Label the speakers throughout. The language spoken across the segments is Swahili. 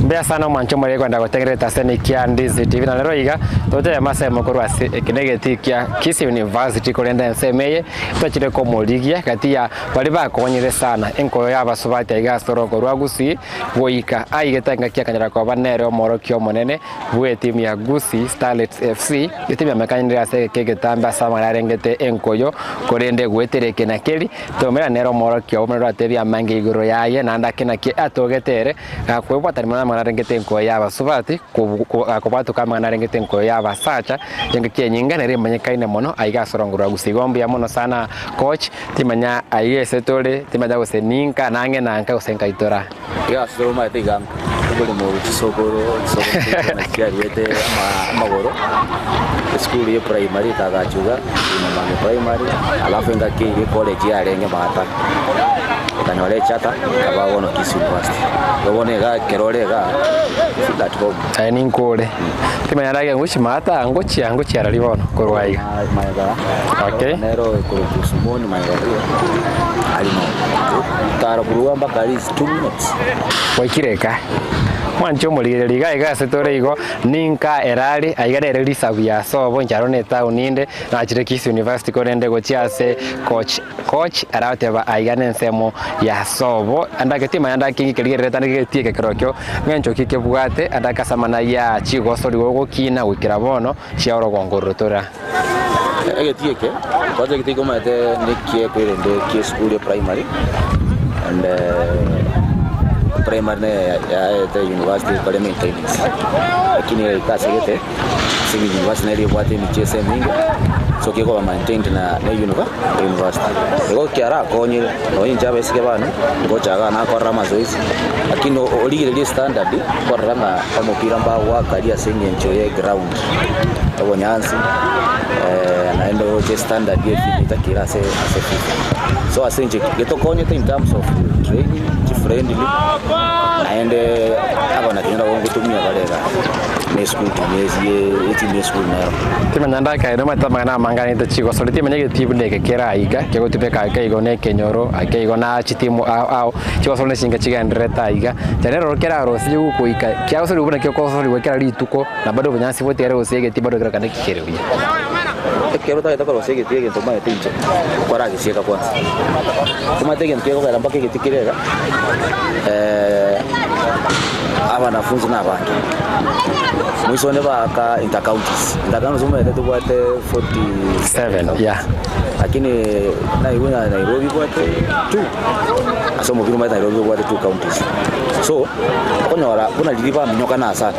Speaker 1: Mbea sana mwancho mwere kwenda gutegereta seni kia Ndizi TV na lero iga tote mase mukuru ase kinegeti kia Kisii University kurenda nsemeye twachire ko moligia kati ya bali bakonyire sana enko ya basubati iga storoko rwa Gusii goika aigetanga kia kanyara kwa banere omorokio monene bwe timu ya Gusii Starlets FC timu ya makanyire ase kegetamba sama yarengete enkoyo kurende gwetereke na keli tomera nero omorokio omero atebia mange iguru yaye nanda kina ki atogetere kwebwa tarimana manarengete enko ya basubati kubatu kama manarengete enko ya basacha yenga kyenyinga nere manyekaine mono aiga sorongura Gusii ya mono sana coach timanya aiese tole timanya goseninka nange nanka usenka itora
Speaker 2: ya soma tiga buli mu kisogoro na kiarete magoro school ya primary tagachuga ina primary alafu ngaki college ya renge mata kanole chata abawono Kisii University babonega kerorega sitatiko
Speaker 1: training kole timanya rage nguchi mata ngochi aralibono korwai
Speaker 2: maiga
Speaker 1: okay
Speaker 2: nero kurusumoni maiga alimo tara kuruwa mpaka 2 minutes
Speaker 1: waikireka mwancho muligere liga iga setore igo ninka erali aigarere lisabya sobo njaro ne town inde na chire Kisii University korende gochiase coach arateba aigane nsemo ya sobo andake tima andake kigerere tanike tieke kerokyo ngencho kike bwate andaka samana ya chigosori gogo kina wikira bono chiaro gongorotora
Speaker 2: egetieke kwaje kitiko mate nikie kwirende ki school primary and primary ya the university for maintenance lakini kasegete singi university ndio bwate michese mingi so kiko maintained na university ego kiara konye no injabe sike bana ngochaga na korra mazoezi lakini oligire standard korra na omupira mba wakalia singi enjoy ground abo nyansi naendo je standard yetu itakirase so asenje getokonye in terms of training friendly naende abana kinda wongo tumia balega ne school tumezi eti ne school nero
Speaker 1: timanya ndaka ero matamana mangani te chigo so timanya getibu ndeke kera aiga kego tipeka kaigo ne kenyoro akaigo na chitimu au chigo so ne singa chiga ndreta aiga tenero kera ro sigu kuika kiago so rubuna kiko so riwekera lituko na bado bunyansi votere osege tibado kera kana kikerewia
Speaker 2: kero ta ita ko osege tiege to mai tinje kwara kisieka kwanza kuma tege ntiego kala mpaka kitikirega abanafunzi n'abandi mwisone baka intercounties ndakano zuma yetu bwate 47
Speaker 1: yeah
Speaker 2: lakini na iwona Nairobi bwate 2 asomo biro Nairobi bwate 2 counties so konyora kuna liliba minyoka na sana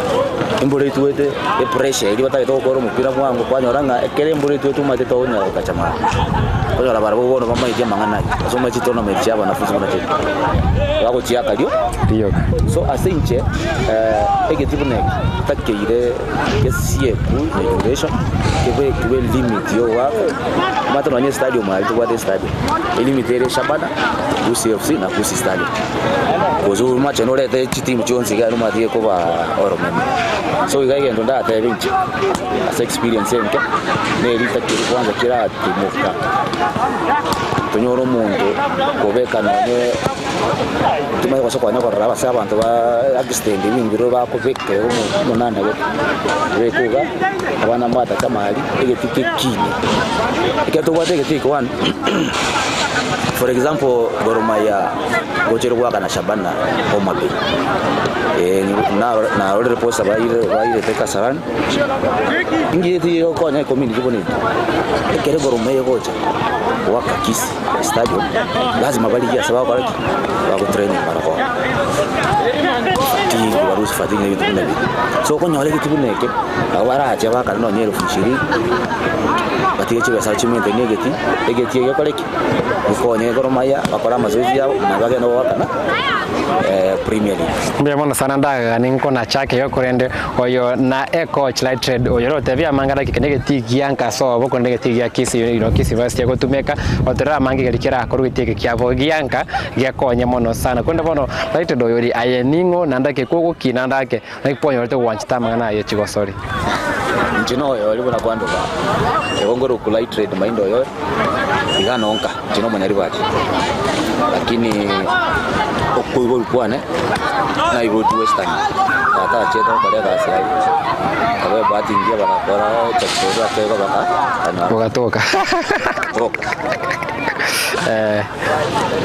Speaker 2: imbole tuwete e pressure ili bata itokoro mupira mwangu kwanyora nga kere imbole tuwetu mate tonya ukachama konyora barabo bono mama ije mangana asomo chitona mechi aba nafunzi bona chete wako chiaka dio so asinche egetibu nek takkeire kesie ku education kebe limit yo wako mata no stadium ali tuwate stadium limitere shabana Gusii FC na Gusii Starlets kozo match no lete chitimu chonzi ga no matie ko ba oromen so igaige ndo ndate binchi as experience nke ne lita kwanza kira timuka tonyoro muntu kobeka none tumai kwa sokwa nyako raba saba abantu ba extend bingiro ba ko veke umunana we kuga abana mata kamali egetike kini iketo wate getike one for example goromaya gochero kwa kana shabana Homabe na order posta ba ile teka saran ingiti yo kwa nya community boni kere goromaya gocha waka Kisii stadium lazima bali ya sababu wako training mara kwa timu warusi fadhili hivi tunabi so kwa nyole kitu neke awara acha baka no nyero fushiri batiye chiba sachimento negeti egeti yo koleki ukonye goromaya bakora mazoezi yao na bage no wakana Premier League
Speaker 1: mbia mona sana ndaga ninko na chake yo kurende oyo na coach LAITRED OYORI tebia mangara kikenegeti gianka so boko negeti ya Kisii University go tumeka otera mangi galikira korugitike kyabo gianka gyakonye mono sana kwenda bono LAITRED OYORI ayeningo nandake kogo kinandake nakiponyo te wanchita mangana ye chigosori
Speaker 2: njino yo libona kwando ba egongoro ku LAITRED maindo yo iganonka njino manyari baki lakini okuibo kwane na irodu western ata cheta kwa kasi hai kabe bahati ingia bakakora chakora teko baka
Speaker 1: wakatoka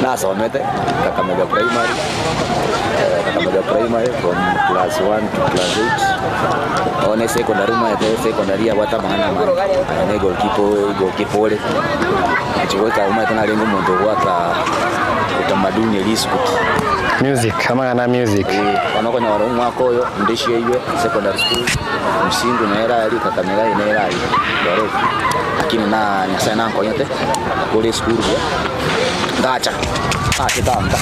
Speaker 2: na somete Kakamega primary from class 1 to class 8 one secondary ya wata mahana ne goalkeeper chiweka uma tena lengo mondo waka utamaduni eliskuti
Speaker 1: music kama na music
Speaker 2: wanakonya waro mwako yo ndishie iwe secondary school msingi na era ali Kakamega ina era ali waro lakini na nisana nkonyote kule school ngacha atitamba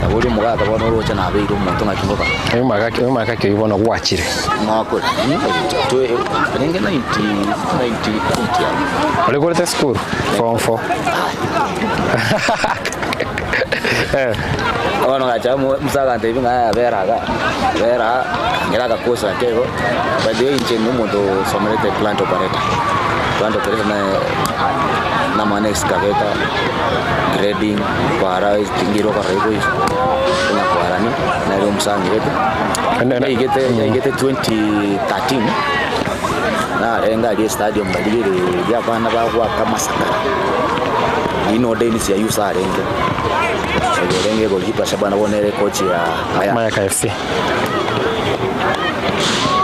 Speaker 2: tabuli mugata bono rocha na beiro muntu ngakingoka
Speaker 1: umaka ke ibona gwachire
Speaker 2: ngako to ringe 90
Speaker 1: ali kule school form 4
Speaker 2: ono ngacha musaga ndebi ngaya vera ngira kosa kego bado inche numuntu somerete plant operator na mana excavator grading para tingiro karego kuna parani na room sangete igete 2013 na renga di stadium badire ya bana ba kama sakara ino deni si ayusa renge goalkeeper Shabana bonere coach ya
Speaker 1: Maya KFC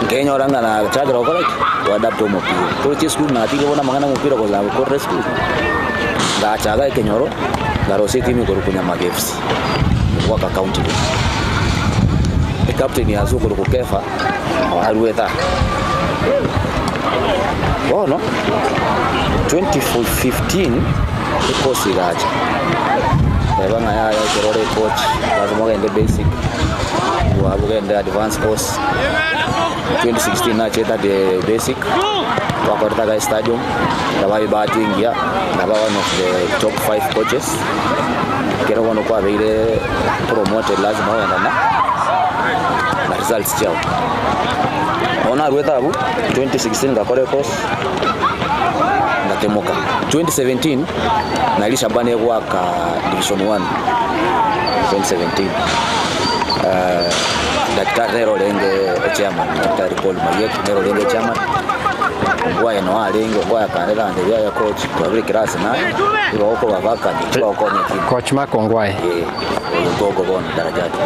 Speaker 2: Kenya oranga na chagra okola adapt mupira to chi school na tike bona mangana mupira ko za ko school da chaga Kenyoro ngaro city mi ko kunya magefs waka county e captain ya zuko ko kefa arueta no 2015 iko sigaja bana ya korore coach lazima ngende basic wabugende advanced course 2016 na cheta the basic wakorta ga stadium dabai bati ingia daba one of the top 5 coaches kero wono kwa beire promoted lazima wenda na results chao ona rueta abu 2016 ngakore course ngatemoka 2017 na ilisha bane waka division 1 2017 daktari Nero Lenge chairman daktari Paul Mayek Nero Lenge chairman ngwaya no alenge ngwaya kanela ndio ya coach kwa vile kirasi na ilo huko wavaka ndio huko ni
Speaker 1: coach Mako ngwaya
Speaker 2: utogo bona darajati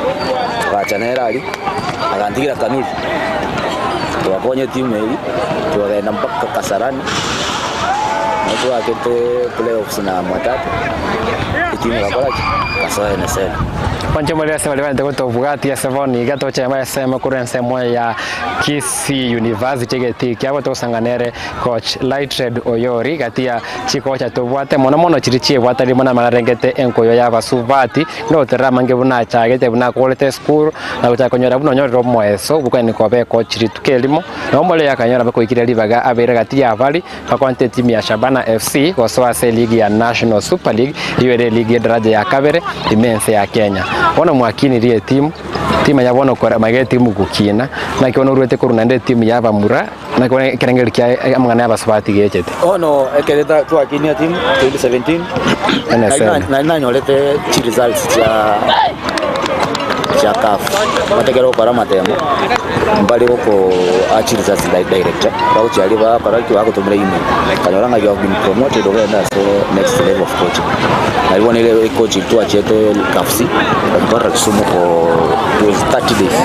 Speaker 2: acha Nero ali akandikira kanuni tuwakonye timu hii tuwaenda mpaka Kasarani na tuwakete playoffs na mwatatu timu ya Baraji kasoe na sema
Speaker 1: Pancho Maria sema leo ndio tofugati ya Savoni gato cha maya sema kurense moya ya Kisii University geti kyabo to sanganere coach LAITRED OYORI gatia chiko cha tobwate mono chirichie bwatari mona marengete enkoyo ya basuvati no terama ngebuna cha gete buna quality school na utakonyora buno nyoro moeso bukani ko be coach ritukelimo no mole yakanyora bako ikire libaga abere gatia abali bakwante timu ya Shabana FC kwa soa league ya National Super League hiyo ile league daraja ya kabere imense ya Kenya bona mwakini rie timu ya bono kora mage timu gukina na kiono ruete kuruna nde timu ya bamura na kone kerengeri kya amangana basubati gechete
Speaker 2: ono ekeleta twakini ya timu 2017 na nyolete chi results cha CAF mategero para matemo mbali ko achi results director rauchi ali ba para ki wako tumira email kanyoranga you have been promoted over the next level of coaching na ibone ile coach tu achete CAF kwa Kisumu for 30 days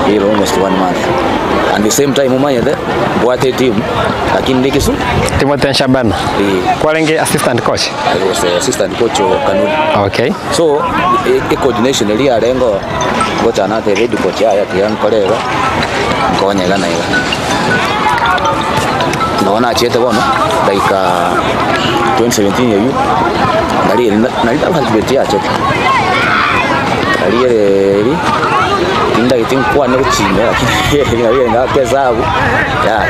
Speaker 2: here almost 1 month and the same time umanye the bwate team lakini ndikisu
Speaker 1: timu ya Shabana kwa lenge assistant coach
Speaker 2: I was assistant coach Kanuni
Speaker 1: okay
Speaker 2: so a coordination ile alengo ngocha na the head coach ya tian koleva ngonya gana ila naona achete bono dakika 2017 yeyu nalita kalibeti ya achete aliye tinda itingwa ne kuchime lakini yeye ngakezabu ya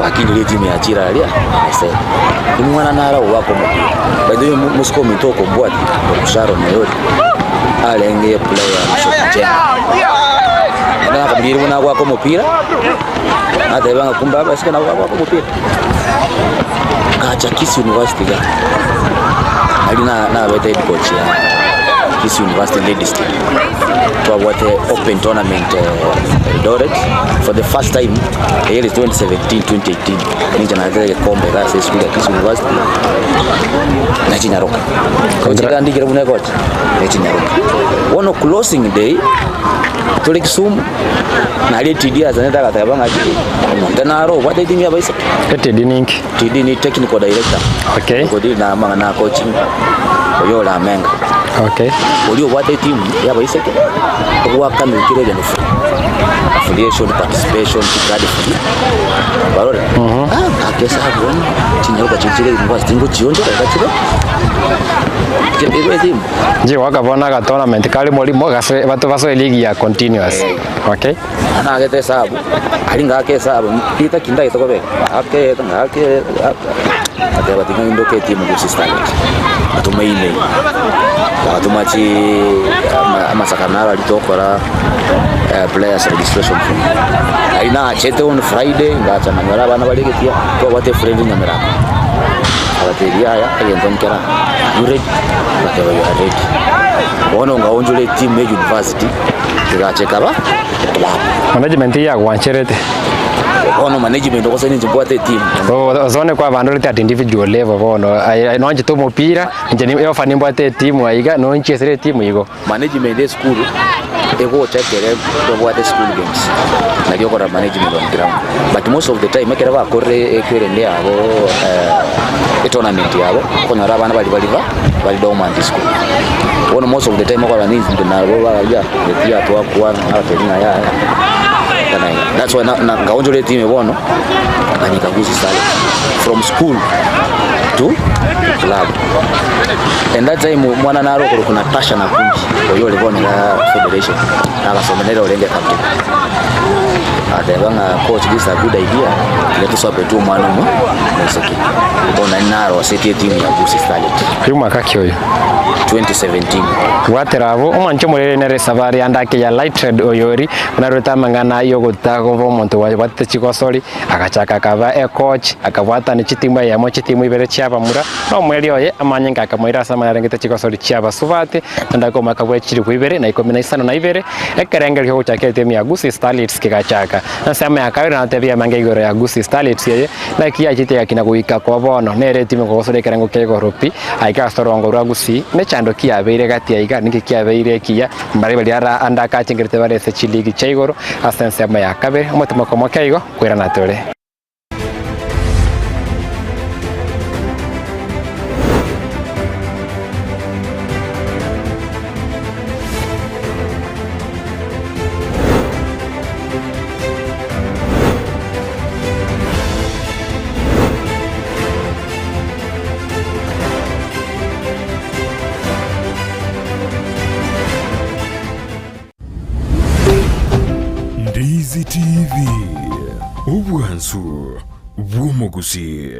Speaker 2: wakini ile timu ya chira alia ese ni mwana nara wako bado musko mitoko bwati kusharo na yote alenge player mshoje na kabiri mwana wako mpira hata banga kumba basi kana wako mpira kacha Kisii University ga na head coach ya Kisii University Ladies Team. To what open tournament Eldoret for the first time year is 2017-2018. Ninja na ile kombe la school ya Kisii University. Na Chinyaroka. Coach kandi kira bune coach. Na Chinyaroka. Ono closing day tuli Kisumu na ile TD azaneta katabanga ati. Ndanaro what I think ya baisa.
Speaker 1: TD ninki.
Speaker 2: TD ni technical director.
Speaker 1: Okay.
Speaker 2: Kodi na mangana coaching. Oyola menga.
Speaker 1: Okay.
Speaker 2: Olio what I think ya baisa. Waka mikire de nufu. Affiliation participation card free. Barore. Akesa hapo. Chinyaruka chichire university ngo chionjo kakachira. Kile team.
Speaker 1: Je wakabona ka tournament kali molimo gase batu baso league ya continuous. Okay.
Speaker 2: Ana agete sabu. Alinga akesa sabu. Kita kinda itokobe. Ake ate batinga indoke team Gusii Starlets. Atumaile. Atumachi amasakanara litokora players registration form. Aina chete on Friday ngacha manyara bana balegetia to wate friend Nyamira. Abateria ya ayendonkera. You ready? Whatever you are ready. Ono ngaonjole team ya university. Tugacheka ba?
Speaker 1: Management ya gwancherete.
Speaker 2: Ono management ko sene njibwate team.
Speaker 1: Zone kwa bandu at individual level bono. No nje to mupira nje ni yo fani mbwate team aiga no nje sere team igo.
Speaker 2: Management ya school ego chekere to what school games. Na yo kora management on ground. But most of the time makera ba korre ekwirende abo tournament yabo konyara bana bali dormant school. Ono most of the time makora needs na bo ba ya pia to akwa na telina ya. That's why na ngaonjole team bono anika Gusii Starlets from school to club. And that time mwana naro kuna Tasha na Kunji oyole bono la federation akasomenera olenge captain. Atebanga coach, this is a good idea. Let us happen to mwana mo msiki bona naro city team ya Gusii Starlets
Speaker 1: yuma kakyoyo
Speaker 2: 2017
Speaker 1: wateravo umanche murere nere savari andake ya LAITRED OYORI unarota mangana yo gutako vo muntu wa wate chikosori akachaka kava coach akabwata ni chitimwa ya mo chitimwa ibere chiaba mura no mweli oye amanyenga akamwira sama yarengete chikosori chiaba suvate ndako makabwe chiri kuibere na ikomi na isano na ibere ekerenge lyo chake temi ya Gusii Starlets kigachaka nasema yakawira na tebia mange igoro ya Gusii Starlets ye na kiya chite yakina kuika kwa bono nere timu kosore kerengo kego ropi aika storongo rwa Gusii mechando kia beire gati aiga niki kia beire kia mbari bali ara anda ka chingirte bare se chiligi chaigoro asense ma yakabe umutima ko mokaigo kwira natore.
Speaker 3: Ndizi TV ubwansu bw'Omugusii.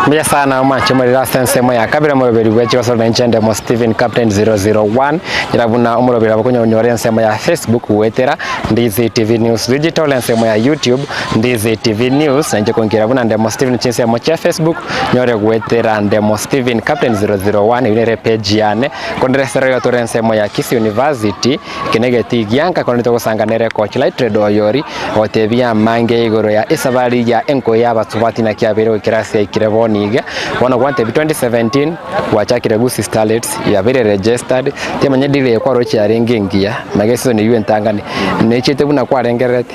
Speaker 1: Mbia sana umanche muri last nsemo ya kabira muroberi gwe chiwaso na nchende mo Steven Captain 001 irabuna umuroberi abakunyo nyore nsemo ya Facebook wetera Ndizi TV News Digital nsemo ya YouTube Ndizi TV News nje kongira buna ndemo Steven chinse mo cha Facebook nyore wetera ndemo Steven Captain 001 yunere page yane kondresero yotore nsemo ya Kisii University kinegeti gyanka konito kusanganere coach LAITRED OYORI otebia mange igoro ya isabari ya enko ya batubati na kiabero kirasi ya ikirevoni wana kwante 2017 wachakire Gusii Starlets ya very registered temanye dile kwa rochi ya rengengia magesizo ni yuen tangani nechete buna kwa rengerete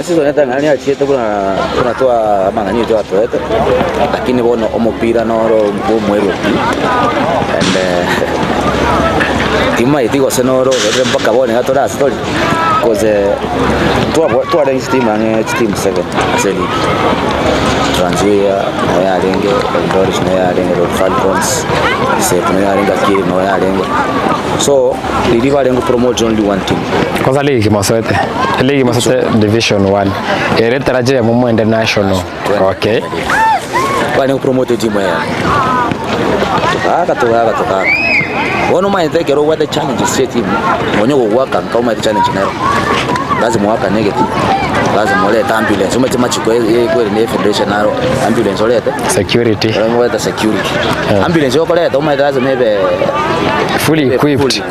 Speaker 2: sizo neta ngani achete kuna toa mangani toa toeta lakini bono omupira noro mwero and tima itigo senoro mpaka bone gatora story because tu arrange team 7 aseli Transia no yarenge Doris no yarenge Falcons Set no yarenge Kiri no yarenge so deliver them promote only one team
Speaker 1: kwanza ligi masote division 1 eretaraje ya mumo international okay
Speaker 2: bani promote team ya toka wono mind kero what the challenges set team monyo kuwaka kama the challenge nayo lazima waka negative lazima ulete ambulance umete machiko kweli ni federation naro ambulance ulete
Speaker 1: security
Speaker 2: ulete security ambulance yoko leta umete lazima ebe
Speaker 1: fully equipped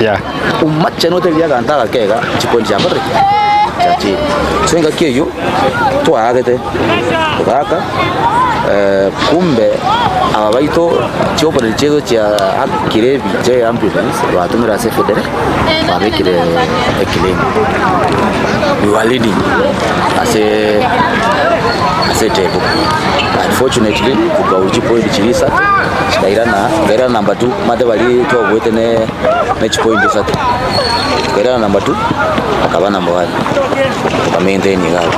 Speaker 1: yeah
Speaker 2: umache no telia kantaka kega chipondi cha mbere chachi senga kiyo to agete kaka kumbe abaito chopo del chezo cha kirebi je ambulance batumira se federe babekire ekileni we were leading as a table unfortunately kugauchi point chilisa gaira number 2 mate bali to gwete ne match point sat gaira number 2 akaba number 1 maintain igalo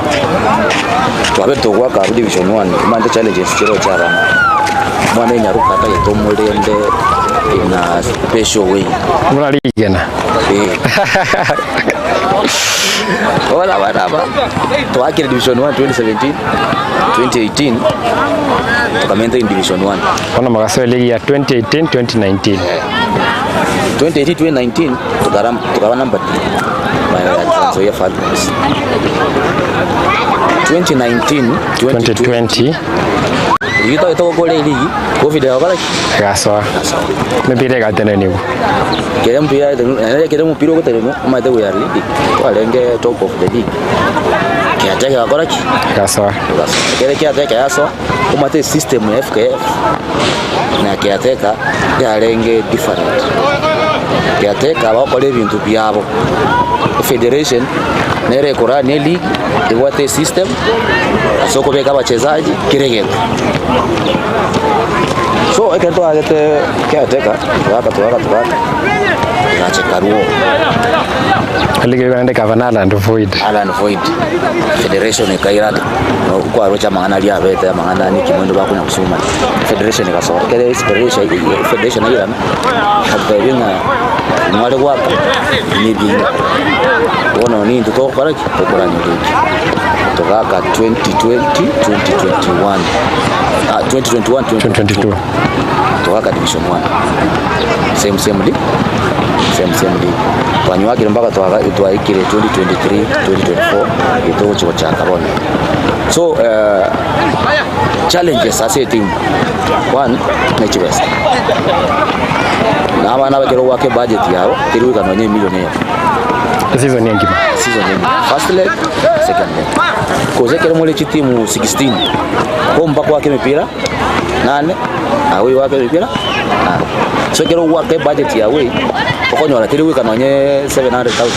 Speaker 2: twabeto kwa ka division 1 mande challenges chiro cha bana mwana nyaruka ta yetomulende in a special way
Speaker 1: muna ligena
Speaker 2: wala baraba to akira division 1 2017 2018 tukamenta in division 1
Speaker 1: kuna magaso ligi ya 2018 2019
Speaker 2: 2019 tukaba number 3 so ya Falcons 2019
Speaker 1: 2020
Speaker 2: ito gole ligi covid ya bala
Speaker 1: gaso mepire gatene nigo
Speaker 2: kile mpira kile mpira ko tereno made we are leading walenge top of the league kiateka akora ki
Speaker 1: gaso
Speaker 2: kile kiateka yaso umate system ya FKF na kiateka yarenge different kiateka bakole bintu byabo federation nere kora ne league iwate system asoko beka bachezaji kiregeko so ekento agete kiateka tuwaka nachekaruo
Speaker 1: ligi yanaende kavanala and void
Speaker 2: federation ikairata uko arocha mangana lia beta mangana ni kimondo bakunya kusuma federation ikasora kile federation ile hatabinga mwale wako ni binga wono ni nduto kwa kukora nyingi tokaka 2020 2022 tokaka division 1 same league twanywagira mpaka twaikire 2023 2024 itocho cha Karone so challenges as a team one match best na bana bakero wake budget yao kiriwika nonye milioni
Speaker 1: season nyingi
Speaker 2: first leg second leg koze kero mole timu 16 ko mpaka wake mipira 8 awe wake mipira so kero wake budget yawe okonyola kiriwika nonye 700,000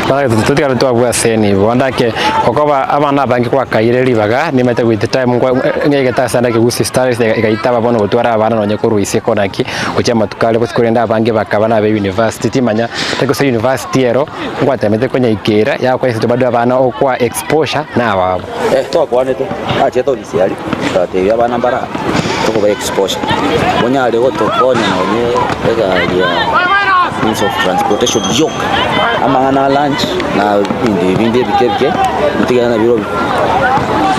Speaker 1: Para tutikara twa seni wandake okoba abana bangi kwa kaire libaga nimete with time ngegeta sana ke Gusii Starlets ikaitaba bono gutwara abana nonye ko ruise konaki ochama tukale ko kurenda abangi bakabana be university timanya teko se university ero ngwate mete kwenye ikera ya kwa hizo bado abana okwa exposure na ababo
Speaker 2: to kwanete ache to lisiali tate ya bana bara to ko exposure bonya ale goto konya nonye ega ya means of transportation yok amana lunch na binde bikebye mutigana biro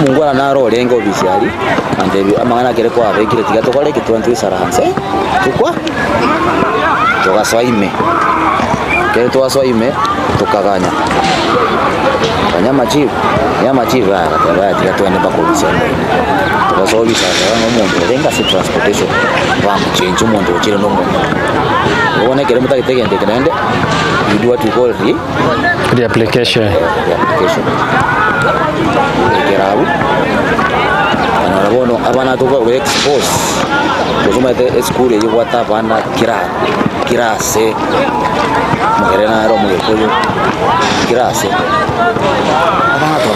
Speaker 2: mungwana naro lengo bisiali ande amana kere kwa bekire tigato kole ke tuantu sarahanse tukwa tugaswaime kere tugaswaime tukaganya nyama chiva ya tigato ende bakolisa tugasobi sasa ngomuntu lenga se transportation wangu chenjo muntu chire no muntu one kere mutakitege ndekende you do what you call
Speaker 1: the application
Speaker 2: kerabu anabono abana to we expose kuzuma the school ye wata bana kirase mugerena ro mugekoyo kirase abana to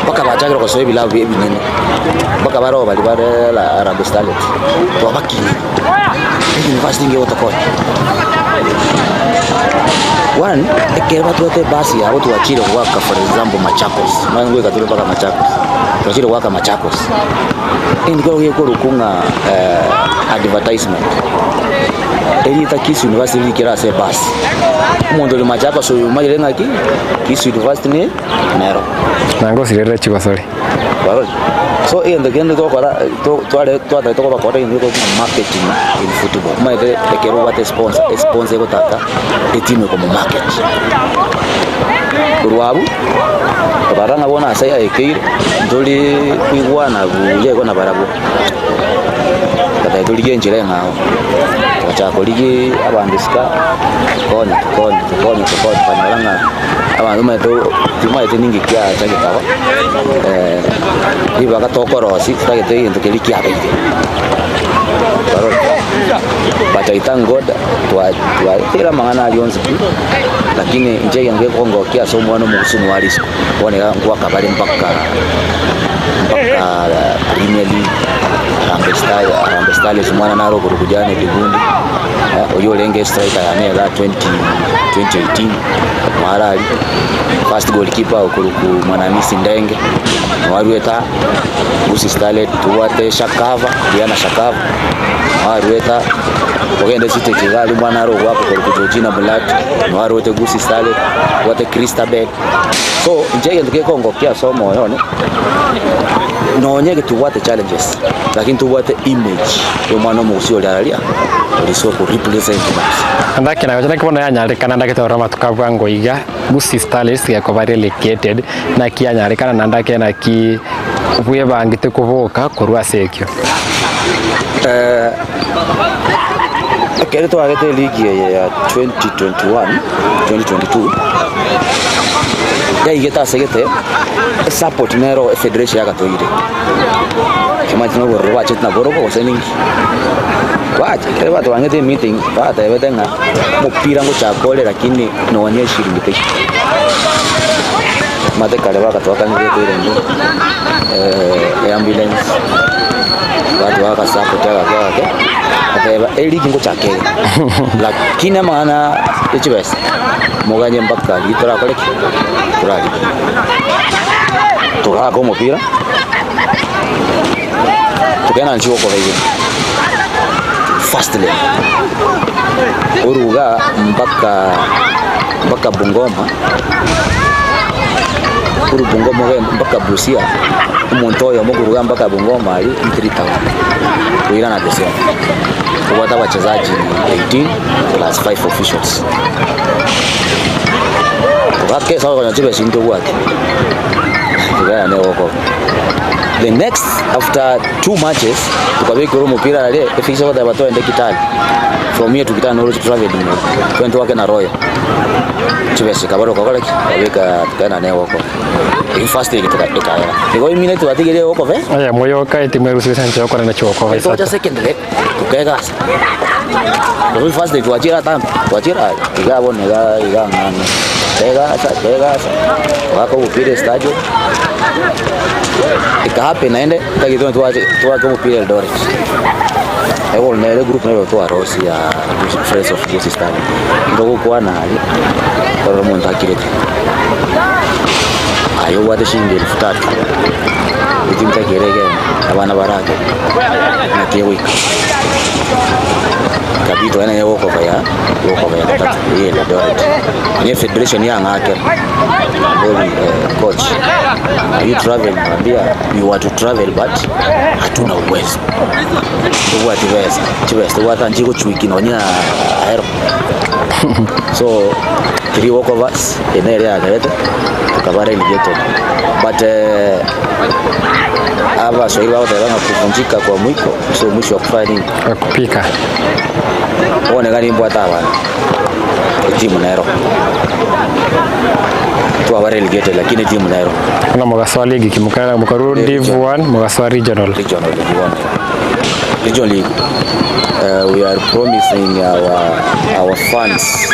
Speaker 2: baka bajagira ko sobi lawe binene baka baro bali bare la Arab Starlets to baki university nge wata ko one ekera tuate basi abo tuachire waka for example Machakos mango ikatule paka Machakos tuachire waka Machakos indiko yekorukunga advertisement elita Kisii University kira se basi umuntu le Machakos uyu majire ngaki Kisii University ne nero
Speaker 1: nango sirere chiko sorry
Speaker 2: so ndagende to twale to bakora indiko marketing in football maide ekero wate sponsor gotaka etime como market kurwabu baranga bona sai aikeire ndoli kuigwana buje kona barabu kada ndoli genjire ngao wachako ligi abandisika konya panalanga abantu maito timaite ningi kya chakitawa iba katokorosi tagete into keliki abeite baro bataitangoda twa tira mangana alionzi lakini nje yange kongo kia somo no musumu walisiko one ngwa kabale mpaka Premier League Harambee Starlets mwana naro kurukujane Dibundi oyo lenge striker ya nela 2018 marali first goalkeeper okuruku mwanamisi ndenge warweta Gusii Starlets tuwate Shakava Diana Shakava warweta ogende site kigali mwana ro wako kuruku Jina Bulatu warwete Gusii Starlets wate Christabel so njege nduke kongo kia somo yone nonyege tuwate challenges lakini tuwate image yo mwana musio lalalia liso ku represent
Speaker 1: andake na gotana kibona yanyarikana ndake torama tukabwango iga Gusii Starlets ya ko relegated na kiyanyarikana nandake na ki buye bangite kuvuka kurwa sekyo
Speaker 2: Kereto agete ligi ya 2021 2022 ya igeta segete support nero federation yakatoire kama tino borwa chetna boroko kosening wacha kile watu wangete meeting baada ya wetenga mupira ngo chakole lakini noonye shilingi peke mate kale wakatoka ngete ile ambulance watu waka support yake ateba eligi ngo chakele lakini maana echibes moganye mpaka litora koleki turali turako mupira tukena nchiwo kwa hivi fast lane uruga mpaka Bungoma mpaka Busia umuntu oyo muguruga mpaka Bungoma ali 3000 kuira na desema kwa wachezaji 18 plus 5 officials wake sawa kwa chibe shinto wake tukaya leo huko the next after 2 matches tukabeki kwa mpira ile ifisha kwa watu waende Kitale from here to Kitale no travel kwenda wake na Royal chibe shikabaro kwa kale kabeka tukana leo huko in first league tukaya niko minute watigele huko ve
Speaker 1: aya moyo kai timu rusi sancho kwa na choko
Speaker 2: va so second leg tukaya gas kwa first league tuachira igabo nega ngana Tega wako upire stadio ikahape naende takitoa tuwake upire Eldoret ewo nele group nelo toa Rosi ya Friends of Gusii Starlets ndogo kwa na ali kwa monta kirete ayo wade shinde 3 itimta kirege abana barake na kiwika kabito yana yoko baya tatu yeye Eldoret ni federation ya ngake boli coach you travel ambia you want to travel but hatuna uwezo ndio watu wata njiko chuiki nonya aero so 3 walk of us enele ya gareta tukabara iligeto but aba so ile watu kuvunjika kwa mwiko so mwisho wa kufanya
Speaker 1: kupika
Speaker 2: one gani mbwata bana timu naero tu aba relegated lakini timu naero
Speaker 1: kuna mugaso ligi kimukara mukaru Div 1 mugaso regional
Speaker 2: league we are promising our fans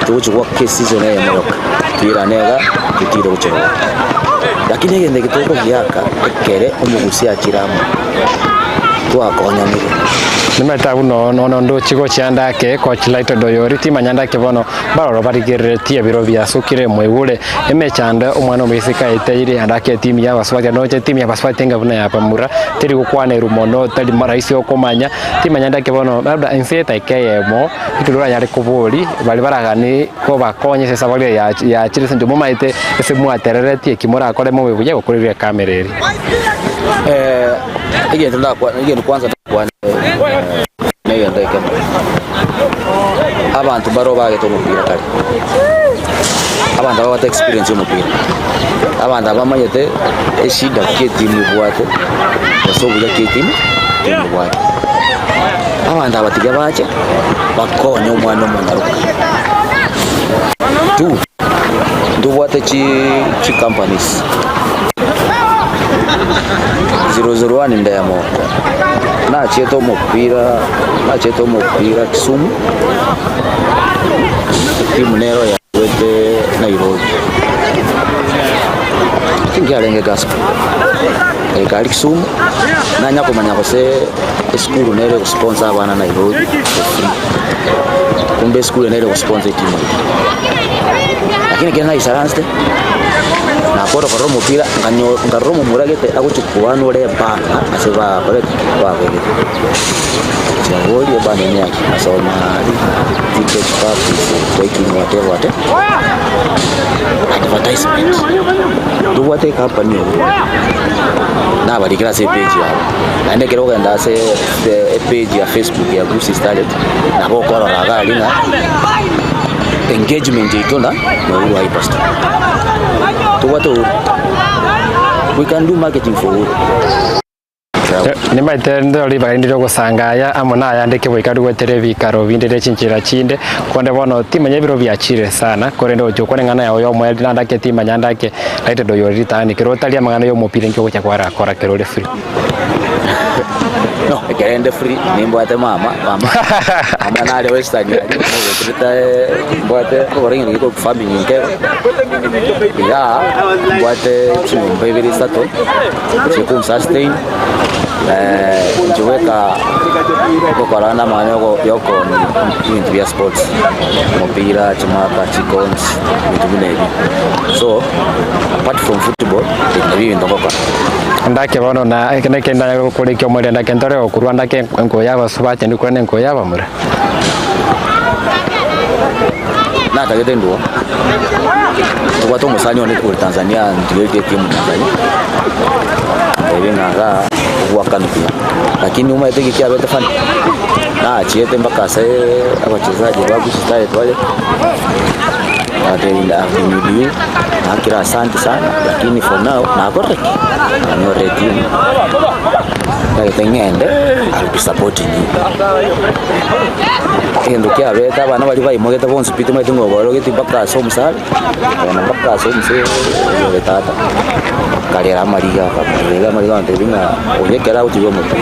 Speaker 2: to work season ya Morocco tira nega kitiro kuchero lakini ngende kitoko byaka ekere omugusia kiramo tu akonya mire
Speaker 1: nimeta uno ndo chigo chiandake coach LAITRED OYORI tima nyandake bono baroro barigeretie biro byasukire mwegule emechanda umwana omisika eteire andake timu ya baswati noche timu ya baswati ngabuna ya pamura tiri gukwana irumono tari maraisi okomanya tima nyandake bono labda inseta ikeyemo itulura yari kuburi bali baragani ko bakonye sesa bali ya chirese ndio maite ese muatereretie kimura akore mu bibuye gukurira kamera eri
Speaker 2: igenda kwanza kwa nayo ndeke abantu baro bagete umupira kali abantu bafite experience y'umupira abantu abamanyete eshida k'etimu bwate basobuza k'etimu bwate abantu abatiga bache bakonye umwana omunyaruka tu ndubwate chi companies 001 ndayamo na cheto mupira Kisumu timu nero ya wete Nairobi tingi alenge gospel kali Kisumu na nyako manyako se school nero ku sponsor abana Nairobi kumbe school nero ku sponsor timu lakini kena isaranste na koro mupira ngarromo muragete aguchukwana ore bana aseba bare twabege changoli bana nyaki asoma ticket pass taking whatever advertisement do what take company na bali kila se page ya na ndekero kwenda se page ya Facebook ya Gusii Starlets na bokoro ragali na engagement itona na uru hyperstore to what we can do marketing for all
Speaker 1: ni maitendo liba ndiro gusangaya amona yandike boikaru gwetere bikaro bindire chinchira chinde konde bono timanye biro byachire sana korendo jokone ngana yawo yo mweli nandake timanya ndake LAITRED OYORI tani kirotalia magana yo mupire nkyo kya kwara akora kerole free
Speaker 2: no ekerende free nimbo ate mama nale western no trita boate koringi ko family nke ya boate chimbe biri sato chikum sustain njiweka kukorana maneno yoko ni vya sports mpira chimaka chikons vitu vingi so apart from football ni ndokoka
Speaker 1: ndake bono na keneke ndaya kulikyo mwele ndake ndore okurwa ndake ngoyaba subate ndi kwene ngoyaba mura na tagete ndo tuwato musanyo ni ku Tanzania ndiye timu Tanzania ebenga wakanupia lakini uma yeteki kia bete fani na chiete mpaka sasa abachezaji wa Gusii Starlets wale ataenda kumudi akira asante sana lakini for now na correct no ready na tengende I'll be supporting you endo kia beta bana bali bai mogeta bonsu pitu mai tungo bolo geti mpaka so musal na mpaka so mse yo tata kalera mariga ndebinga onyekera utiwe mutu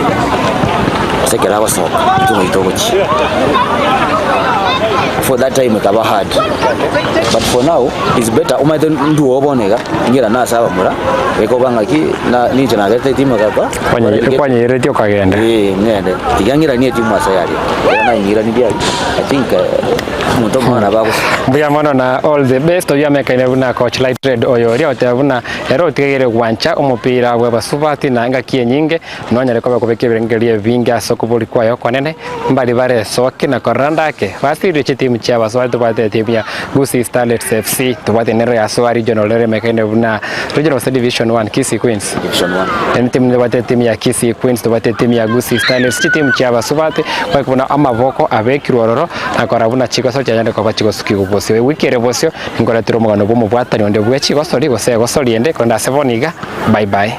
Speaker 1: sekera basoka tumo itogochi for that time kaba hard but for now is better umaite ndu obonega ngira na saba mura eko bangaki na nije na gete timu kapa kwanye iretio kagenda
Speaker 2: ngende tigangira ni timu asayari na ngira ni dia I think muto mwana bako
Speaker 1: buya mono na all the best oya mekaine buna coach LAITRED OYORI otabuna ero tigere gwancha umupira gwa basubati na ngakie nyinge nonyare kwa kubekebere ngerie vinga sokubuli kwayo kwanene mbali bare soke na korandake basi riche timu cha baswali tubate timu ya Gusii Starlets FC tubate nero ya Soa regional lere mekaine buna regional division 1 Kisii Queens
Speaker 2: division 1
Speaker 1: timu tubate timu ya Kisii Queens tubate timu ya Gusii Starlets timu cha basubati kwa kuna amaboko abekirororo na korabuna chikoso cyane kwa chikoso kigubose wikere bosyo ngora tiro mugano bwo mubwatani onde bwe chikoso ri gose gosori ende konda sevoniga bye bye.